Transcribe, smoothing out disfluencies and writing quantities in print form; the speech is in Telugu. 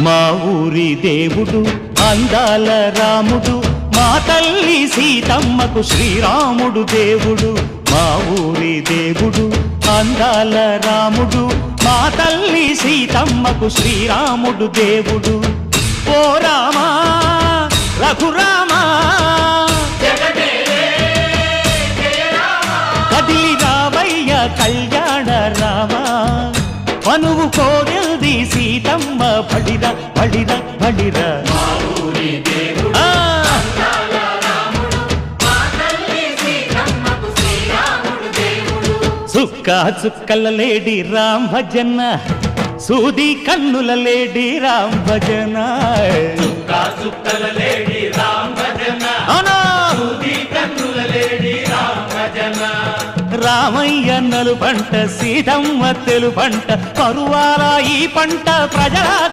మా ఊరి దేవుడు అందాల రాముడు, మా తల్లి సీతమ్మకు శ్రీరాముడు దేవుడు. మా ఊరి దేవుడు అందాల రాముడు, మా తల్లి సీతమ్మకు శ్రీరాముడు దేవుడు. ఓ రామా రఘురామా కదిలి రావయ్య కళ్యాణ రామా, మనువు కోరెల్ది సీతమ్మ బడిరా బడిరా బడిరా. చుక్క చుక్కల లేడి రామ్ భజన, సూది కన్నుల లేడి రామ్ భజన. చుక్కల లేడి రామ్ భజన, సూది కన్నుల లేడి రామ్ భజన. రామయ్య నలు పంట, సీతమ్మ తెలు పంట, పరువాల ఈ పంట ప్రజల